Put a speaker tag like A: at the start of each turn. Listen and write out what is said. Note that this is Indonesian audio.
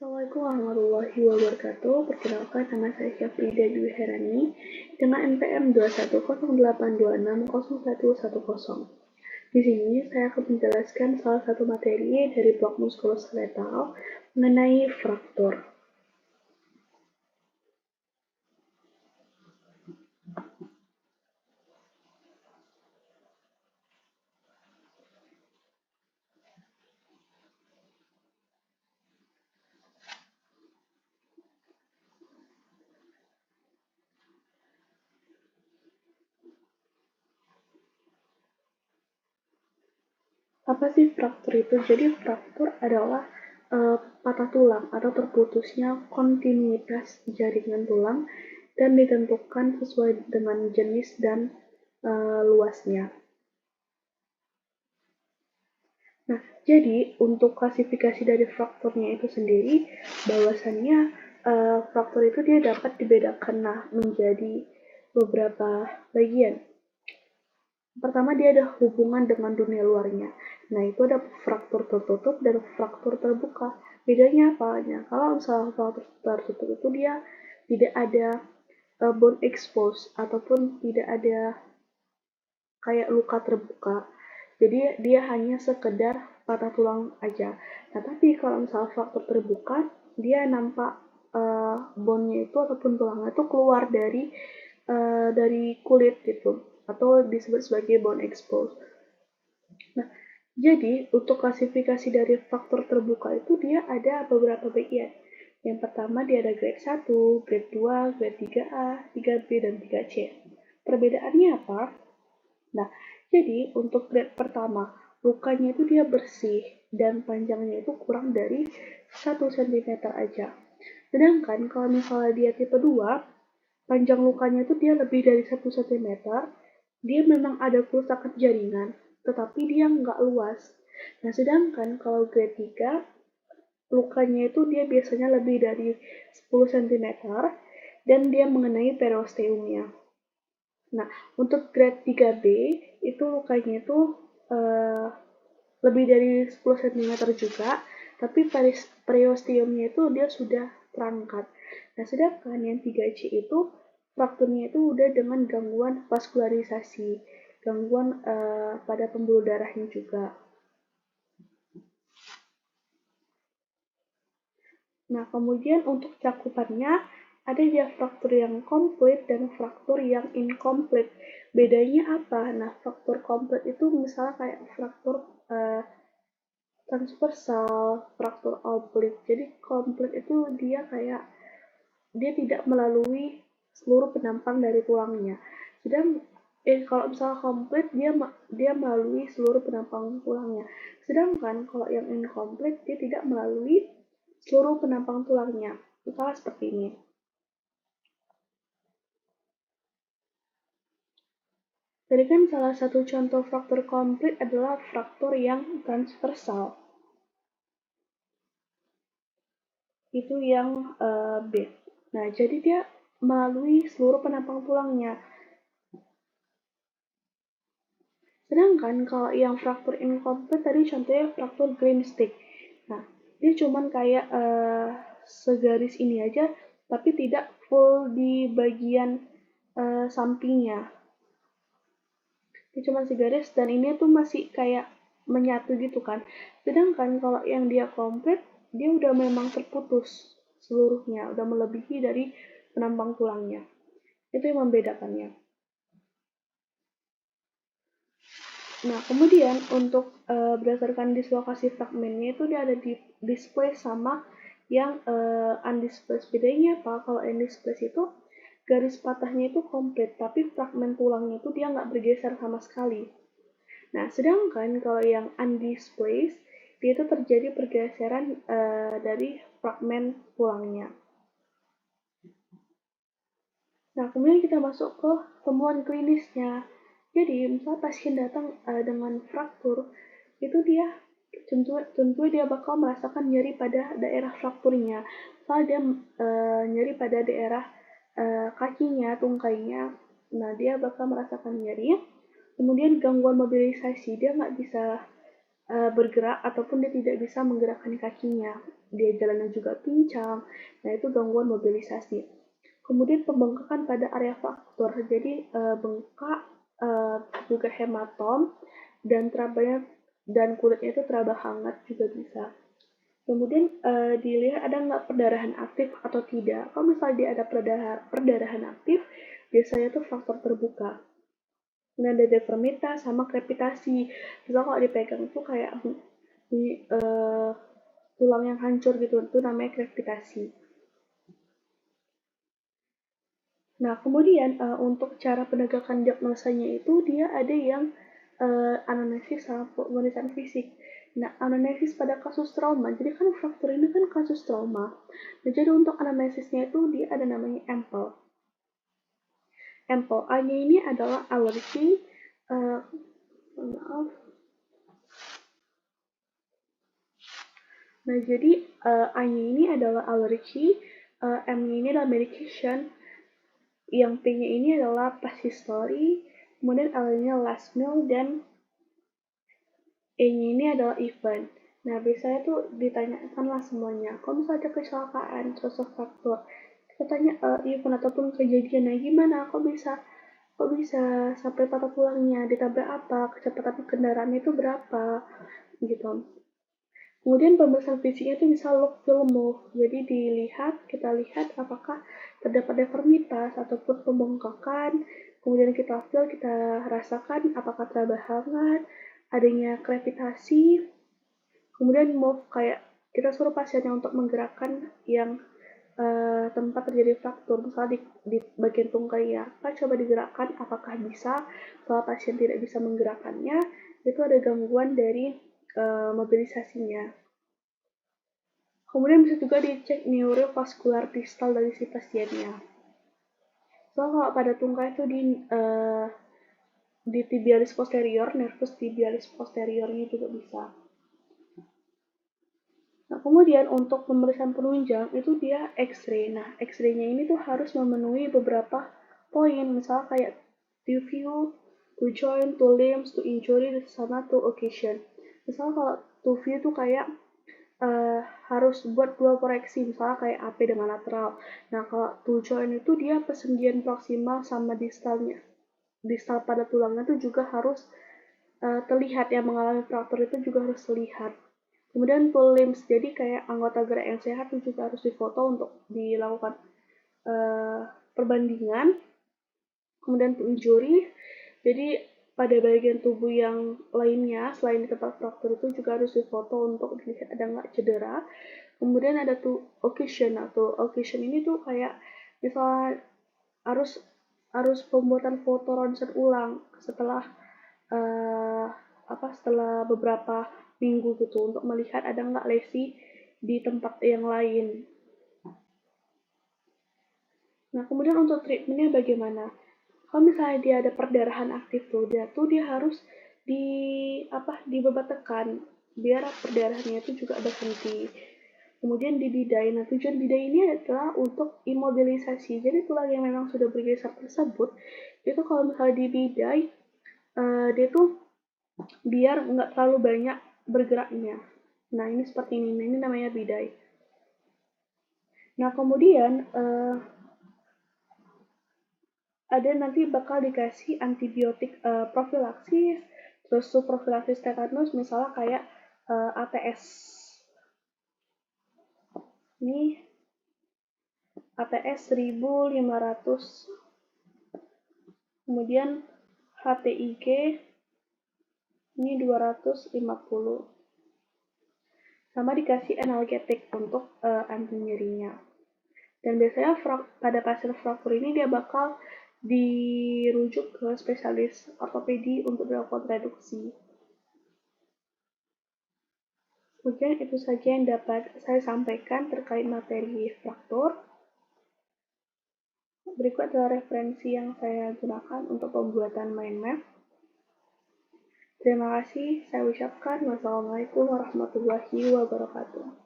A: Assalamualaikum warahmatullahi wabarakatuh. Perkenalkan, nama saya Syafrida Dwi Herani dengan NPM 21082601110. Di sini saya akan menjelaskan salah satu materi dari blok muskuloskeletal mengenai fraktur. Apa sih fraktur itu? Jadi fraktur adalah patah tulang atau terputusnya kontinuitas jaringan tulang dan ditentukan sesuai dengan jenis dan luasnya. Nah, jadi untuk klasifikasi dari frakturnya itu sendiri, bahwasannya fraktur itu dia dapat dibedakan menjadi beberapa bagian. Pertama, dia ada hubungan dengan dunia luarnya. Nah, itu ada fraktur tertutup dan fraktur terbuka. Bedanya apa? Nah, kalau misalnya fraktur tertutup itu dia tidak ada bone exposed ataupun tidak ada kayak luka terbuka. Jadi dia hanya sekedar patah tulang aja. Nah, tapi kalau misalnya fraktur terbuka, dia nampak bone-nya itu ataupun tulangnya itu keluar dari kulit gitu, atau disebut sebagai bone exposed. Nah, jadi untuk klasifikasi dari fraktur terbuka itu dia ada beberapa bagian. Yang pertama dia ada grade 1, grade 2, grade 3A, 3B, dan 3C. Perbedaannya apa? Nah, jadi untuk grade pertama, lukanya itu dia bersih dan panjangnya itu kurang dari 1 cm aja. Sedangkan kalau misalnya dia tipe 2, panjang lukanya itu dia lebih dari 1 cm, dia memang ada kerusakan jaringan, tetapi dia nggak luas. Nah, sedangkan kalau grade 3, lukanya itu dia biasanya lebih dari 10 cm dan dia mengenai periosteumnya. Nah, untuk grade 3B itu lukanya itu lebih dari 10 cm juga, tapi periosteumnya itu dia sudah terangkat. Nah, sedangkan yang 3C itu frakturnya itu udah dengan gangguan vaskularisasi, gangguan pada pembuluh darahnya juga. Nah, kemudian untuk cakupannya ada dia fraktur yang komplit dan fraktur yang incomplete. Bedanya apa? Nah, fraktur komplit itu misalnya kayak fraktur transversal, fraktur oblik. Jadi komplit itu dia tidak melalui seluruh penampang dari tulangnya. Kalau misalnya komplit dia melalui seluruh penampang tulangnya. Sedangkan kalau yang incomplete dia tidak melalui seluruh penampang tulangnya. Misalnya seperti ini. Jadi kan salah satu contoh fraktur komplit adalah fraktur yang transversal. Itu yang B. Nah, jadi dia melalui seluruh penampang tulangnya. Sedangkan kalau yang fraktur incomplete tadi contohnya fraktur green stick. Nah, dia cuman kayak segaris ini aja, tapi tidak full di bagian sampingnya. Dia cuma segaris dan ini tuh masih kayak menyatu gitu kan. Sedangkan kalau yang dia komplit, dia udah memang terputus seluruhnya, udah melebihi dari penampang tulangnya. Itu yang membedakannya. Nah, kemudian untuk berdasarkan dislokasi fragmennya itu dia ada di display sama yang undisplaced. Bedanya apa? Kalau undisplaced itu garis patahnya itu komplit, tapi fragmen tulangnya itu dia nggak bergeser sama sekali. Nah, sedangkan kalau yang undisplaced, dia itu terjadi pergeseran dari fragmen tulangnya. Nah, kemudian kita masuk ke temuan klinisnya. Jadi, misalnya pasien datang dengan fraktur, itu dia tentu dia bakal merasakan nyeri pada daerah frakturnya. Misalnya dia nyeri pada daerah kakinya, tungkainya, nah dia bakal merasakan nyeri. Kemudian gangguan mobilisasi, dia nggak bisa bergerak ataupun dia tidak bisa menggerakkan kakinya. Dia jalannya juga pincang. Nah, itu gangguan mobilisasi. Kemudian pembengkakan pada area fraktur. Jadi bengkak, juga hematom dan dan kulitnya itu teraba hangat juga bisa. Kemudian dilihat ada nggak perdarahan aktif atau tidak. Kalau misalnya dia ada perdarahan aktif, biasanya itu faktor terbuka. Nah, ada deformitas sama krepitasi. Misalnya kalau dipegang itu kayak tulang yang hancur gitu, itu namanya krepitasi. Nah, kemudian untuk cara penegakan diagnosanya itu dia ada yang anamnesis sama pemeriksaan fisik. Nah, anamnesis pada kasus trauma, jadi kan fraktur ini kan kasus trauma. Nah, jadi untuk anamnesisnya itu dia ada namanya EMPEL. EMPEL, A-nya ini adalah alergi, maaf. Nah, jadi A-nya ini adalah alergi, M-nya ini adalah medication, yang P-nya ini adalah past history, kemudian L-nya last meal, dan E-nya ini adalah event. Nah, biasanya tuh ditanyakanlah semuanya. Kalau misalnya ada kecelakaan, terus faktor, kita tanya event ataupun kejadian, nah gimana? Kok bisa sampai patah tulangnya? Ditabrak apa? Kecepatan kendaraan itu berapa? Gitu. Kemudian pemeriksaan fisiknya itu bisa look, feel, move. Jadi kita lihat apakah terdapat deformitas ataupun pembengkakan. Kemudian kita feel, kita rasakan apakah teraba hangat, adanya krepitasi. Kemudian move, kayak kita suruh pasiennya untuk menggerakkan yang tempat terjadi fraktur, misalnya di bagian tungkai ya, coba digerakkan, apakah bisa. Kalau pasien tidak bisa menggerakkannya, itu ada gangguan dari mobilisasinya. Kemudian bisa juga dicek neurovaskular distal dari si pasiennya. So, kalau pada tungkai itu di tibialis posterior, nervus tibialis posteriornya juga bisa. Nah, kemudian untuk pemeriksaan penunjang itu dia X-ray. Nah, X-ray-nya ini tuh harus memenuhi beberapa poin, misalnya kayak to view, to joint, to limbs, to injury, sama to occasion. Misalnya kalau to view tuh kayak harus buat dua koreksi, misalnya kayak AP dengan lateral. Nah, kalau to joint itu dia persendian proksimal sama distalnya. Distal pada tulangnya itu juga harus terlihat, yang mengalami fraktur itu juga harus terlihat. Kemudian to limbs, jadi kayak anggota gerak yang sehat itu juga harus difoto untuk dilakukan perbandingan. Kemudian to injury, jadi pada bagian tubuh yang lainnya selain di tempat fraktur itu juga harus difoto untuk dilihat ada nggak cedera. Kemudian ada to occasion. Nah, to occasion ini tuh kayak misalnya harus pembuatan foto ronsen ulang setelah setelah beberapa minggu gitu, untuk melihat ada nggak lesi di tempat yang lain. Nah, kemudian untuk treatmentnya bagaimana? Kalau misalnya dia ada perdarahan aktif tuh, dia harus dibebat tekan biar perdarahannya itu juga berhenti. Kemudian dibidai. Nah, tujuan bidai ini adalah untuk imobilisasi. Jadi tulang yang memang sudah bergeser tersebut, itu kalau misalnya dibidai, dia tuh biar nggak terlalu banyak bergeraknya. Nah, ini seperti ini. Nah, ini namanya bidai. Nah, kemudian ada nanti bakal dikasih antibiotik profilaksis, terus subprofilaksis tetanus, misalnya kayak ATS. Ini ATS 1500, kemudian HTIG ini 250, sama dikasih analgetik untuk anti nyerinya. Dan biasanya pada pasien fraktur ini dia bakal dirujuk ke spesialis ortopedi untuk dilakukan reduksi. Mungkin itu saja yang dapat saya sampaikan terkait materi fraktur. Berikut adalah referensi yang saya gunakan untuk pembuatan mind map. Terima kasih, saya ucapkan wassalamualaikum warahmatullahi wabarakatuh.